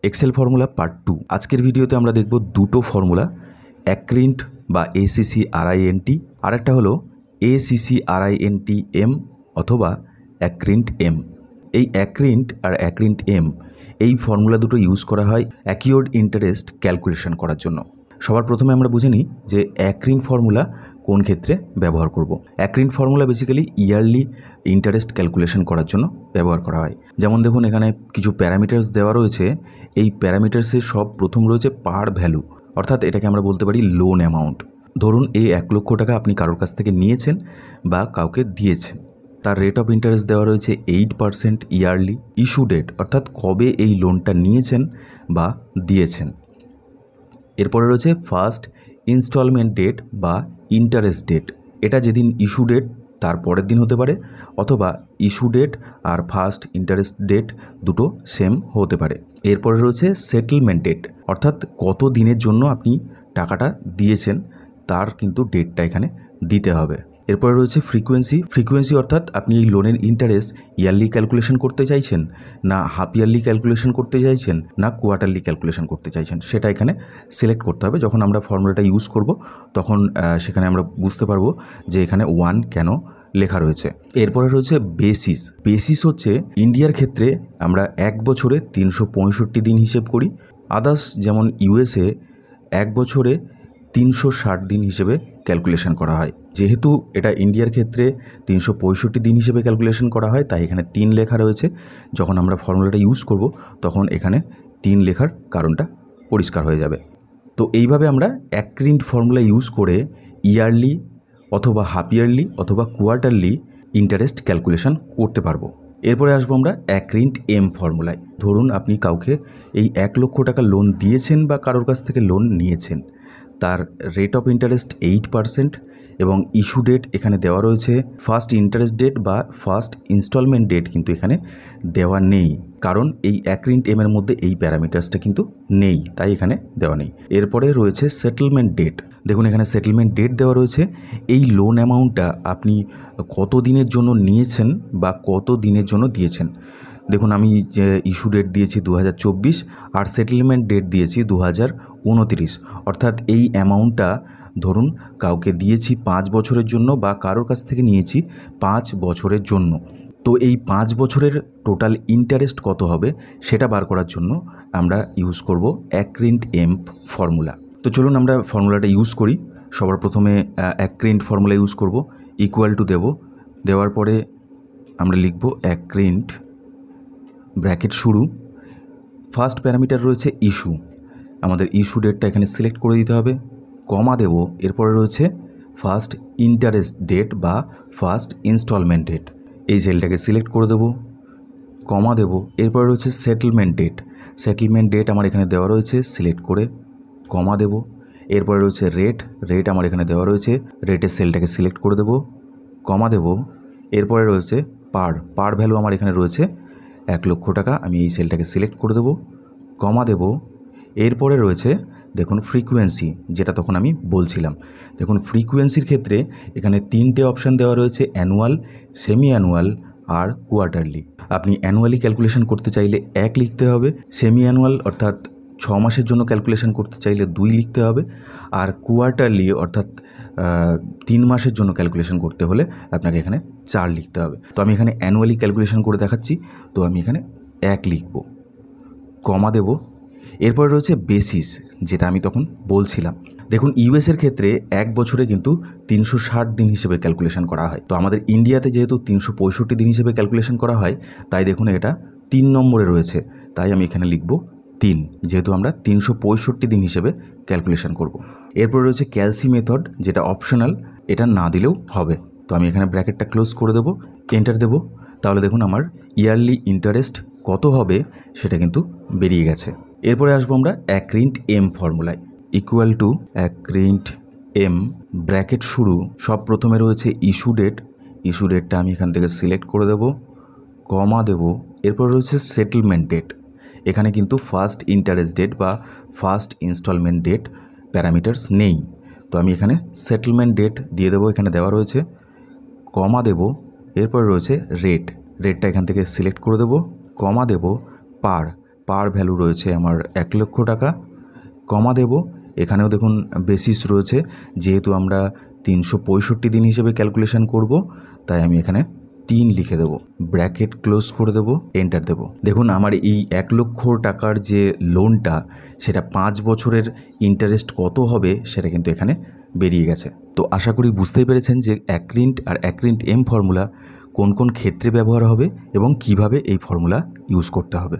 Excel formula part 2। আজকের ভিডিওতে আমরা দেখব দুটো ফর্মুলা, অ্যাক্রিন্ট বা ACCRINT, আর একটা হলো ACCRINT-M অথবা অ্যাক্রিন্ট এম। এই অ্যাক্রিন্ট আর অ্যাক্রিন্ট এম এই ফর্মুলা দুটো ইউজ করা হয় অ্যাকিউর্ড ইন্টারেস্ট ক্যালকুলেশন করার জন্য। সবার প্রথমে আমরা বুঝে নিই যে অ্যাক্রিন্ট ফর্মুলা কোন ক্ষেত্রে ব্যবহার করব। অ্যাক্রিন্ট formula basically yearly interest calculation করার জন্য ব্যবহার করা হয়। যেমন দেখুন, এখানে কিছু প্যারামিটার্স দেওয়া রয়েছে। এই প্যারামিটার্সের সব প্রথম রয়েছে পার ভ্যালু, অর্থাৎ এটাকে আমরা বলতে পারি লোন অ্যামাউন্ট। ধরুন এই 1 লক্ষ টাকা আপনি কারোর কাছ থেকে নিয়েছেন বা কাউকে দিয়েছেন। তার রেট অফ ইন্টারেস্ট দেওয়া রয়েছে 8% ইয়ারলি। ইস্যু ডেট অর্থাৎ কবে এই লোনটা নিয়েছেন বা দিয়েছেন। এরপরে রয়েছে ফার্স্ট ইনস্টলমেন্ট ডেট বা ইন্টারেস্ট ডেট। এটা যেদিন ইস্যু ডেট তার পরের দিন হতে পারে, অথবা ইস্যু ডেট আর ফার্স্ট ইন্টারেস্ট ডেট দুটো সেম হতে পারে। এরপরে রয়েছে সেটেলমেন্ট ডেট, অর্থাৎ কত দিনের জন্য আপনি টাকাটা দিয়েছেন তার কিন্তু ডেটটা এখানে দিতে হবে। এরপরে রয়েছে ফ্রিকোয়েন্সি অর্থাৎ আপনি এই লোনের ইন্টারেস্ট ইয়ারলি ক্যালকুলেশন করতে চাইছেন, না হাফ ইয়ারলি ক্যালকুলেশন করতে চাইছেন, না কোয়ার্টারলি ক্যালকুলেশন করতে চাইছেন, সেটা এখানে সিলেক্ট করতে হবে। যখন আমরা ফর্মুলাটা ইউজ করব তখন সেখানে আমরা বুঝতে পারবো যে এখানে 1 কেন লেখা রয়েছে। এরপরে রয়েছে বেসিস হচ্ছে ইন্ডিয়ার ক্ষেত্রে আমরা 1 বছরে 365 দিন হিসেব করি। আদার্স যেমন USA 1 বছরে 360 দিন হিসেবে ক্যালকুলেশন করা হয়। যেহেতু এটা ইন্ডিয়ার ক্ষেত্রে 365 দিন হিসেবে ক্যালকুলেশন করা হয়, তাই এখানে 3 লেখা রয়েছে। যখন আমরা ফর্মুলাটা ইউজ করব তখন এখানে 3 লেখার কারণটা পরিষ্কার হয়ে যাবে। তো এইভাবে আমরা অ্যাক্রিন্ট ফর্মুলা ইউজ করে ইয়ারলি অথবা হাফ ইয়ারলি অথবা কোয়ার্টারলি ইন্টারেস্ট ক্যালকুলেশন করতে পারবো। এরপরে আসবো আমরা অ্যাক্রিন্ট এম ফর্মুলায়। ধরুন আপনি কাউকে এই 1 লক্ষ টাকা লোন দিয়েছেন বা কারোর কাছ থেকে লোন নিয়েছেন। তার রেট অফ ইন্টারেস্ট 8% এবং ইস্যু ডেট এখানে দেওয়া রয়েছে। ফার্স্ট ইন্টারেস্ট ডেট বা ফার্স্ট ইনস্টলমেন্ট ডেট কিন্তু এখানে দেওয়া নেই, কারণ এই অ্যাক্রিন্ট এমের মধ্যে এই প্যারামিটার্সটা কিন্তু নেই, তাই এখানে দেওয়া নেই। এরপরে রয়েছে সেটেলমেন্ট ডেট। দেখুন এখানে সেটেলমেন্ট ডেট দেওয়া রয়েছে। এই লোন অ্যামাউন্টটা আপনি কত দিনের জন্য নিয়েছেন বা কত দিনের জন্য দিয়েছেন। দেখুন আমি যে ইস্যু ডেট দিয়েছি 2024 আর সেটেলমেন্ট ডেট দিয়েছি 2029, অর্থাৎ এই অ্যামাউন্টটা ধরুন কাউকে দিয়েছি 5 বছরের জন্য বা কারোর কাছ থেকে নিয়েছি 5 বছরের জন্য। তো এই 5 বছরের টোটাল ইন্টারেস্ট কত হবে সেটা বার করার জন্য আমরা ইউজ করব অ্যাক্রিন্ট এম ফর্মুলা। তো চলুন আমরা ফর্মুলাটা ইউজ করি। সবার প্রথমে অ্যাক্রিন্ট ফর্মুলা ইউজ করব। ইকুয়াল টু দেওয়ার পরে আমরা লিখব অ্যাক্রিন্ট, ব্র্যাকেট শুরু, ফার্স্ট প্যারামিটার রয়েছে ইস্যু, আমাদের ইস্যু ডেটটা এখানে সিলেক্ট করে দিতে হবে, কমা দেব। এরপরে রয়েছে ফার্স্ট ইন্টারেস্ট ডেট বা ফার্স্ট ইনস্টলমেন্ট ডেট, এই সেলটাকে সিলেক্ট করে দেব, কমা দেব। এরপরে রয়েছে সেটেলমেন্ট ডেট আমার এখানে দেওয়া রয়েছে, সিলেক্ট করে কমা দেব। এরপরে রয়েছে রেট আমার এখানে দেওয়া রয়েছে, রেটের সেলটাকে সিলেক্ট করে দেব, কমা দেব। এরপরে রয়েছে পার ভ্যালু আমার এখানে রয়েছে 1 লক্ষ টাকা, আমি এই সেলটাকে সিলেক্ট করে দেব, কমা দেব। এরপরে রয়েছে দেখুন ফ্রিকোয়েন্সি, যেটা তখন আমি বলছিলাম। দেখুন ফ্রিকোয়েন্সির ক্ষেত্রে এখানে 3টে অপশান দেওয়া রয়েছে, অ্যানুয়াল, সেমি অ্যানুয়াল আর কোয়ার্টারলি। আপনি অ্যানুয়ালি ক্যালকুলেশন করতে চাইলে 1 লিখতে হবে, সেমি অ্যানুয়াল অর্থাৎ 6 মাসের জন্য ক্যালকুলেশন করতে চাইলে 2 লিখতে হবে, আর কোয়ার্টারলি অর্থাৎ 3 মাসের জন্য ক্যালকুলেশন করতে হলে আপনাকে এখানে 4 লিখতে হবে। তো আমি এখানে অ্যানুয়ালি ক্যালকুলেশন করে দেখাচ্ছি, তো আমি এখানে 1 লিখব, কমা দেব। এরপরে রয়েছে বেসিস, যেটা আমি তখন বলছিলাম। দেখুন ইউএসের ক্ষেত্রে 1 বছরে কিন্তু 360 দিন হিসেবে ক্যালকুলেশন করা হয়। তো আমাদের ইন্ডিয়াতে যেহেতু 365 দিন হিসেবে ক্যালকুলেশন করা হয়, তাই দেখুন এটা 3 নম্বরে রয়েছে, তাই আমি এখানে লিখব 3, যেহেতু আমরা 365 দিন হিসেবে ক্যালকুলেশন করব। এরপর রয়েছে ক্যালসি মেথড, যেটা অপশনাল, এটা না দিলেও হবে। তো আমি এখানে ব্র্যাকেটটা ক্লোজ করে দেব, এন্টার দেব। তাহলে দেখুন আমার ইয়ারলি ইন্টারেস্ট কত হবে সেটা কিন্তু বেরিয়ে গেছে। এরপরে আসবো আমরা অ্যাক্রিন্ট এম ফর্মুলায়। ইকুয়াল টু অ্যাক্রিন্ট এম, ব্র্যাকেট শুরু, সব প্রথমে রয়েছে ইস্যু ডেটটা আমি এখান থেকে সিলেক্ট করে দেব, কমা দেব। এরপর রয়েছে সেটেলমেন্ট ডেট, এখানে কিন্তু ফার্স্ট ইন্টারেস্ট ডেট বা ফার্স্ট ইনস্টলমেন্ট ডেট প্যারামিটার্স নেই, তো আমি এখানে সেটেলমেন্ট ডেট দিয়ে দেবো, এখানে দেওয়া রয়েছে, কমা দেব। এরপর রয়েছে রেটটা এখান থেকে সিলেক্ট করে দেব, কমা দেব। পার ভ্যালু রয়েছে আমার 1,00,000 টাকা, কমা দেব। এখানেও দেখুন বেসিস রয়েছে, যেহেতু আমরা 365 দিন হিসেবে ক্যালকুলেশন করব, তাই আমি এখানে 3 লিখে দেব, ব্র্যাকেট ক্লোজ করে দেব, এন্টার দেব। দেখুন আমার এই 1,00,000 টাকার যে লোনটা, সেটা 5 বছরের ইন্টারেস্ট কত হবে সেটা কিন্তু এখানে বেরিয়ে গেছে। তো আশা করি বুঝতেই পেরেছেন যে অ্যাক্রিন্ট আর অ্যাক্রিন্ট এম ফর্মুলা কোন কোন ক্ষেত্রে ব্যবহার হবে এবং কিভাবে এই ফর্মুলা ইউজ করতে হবে।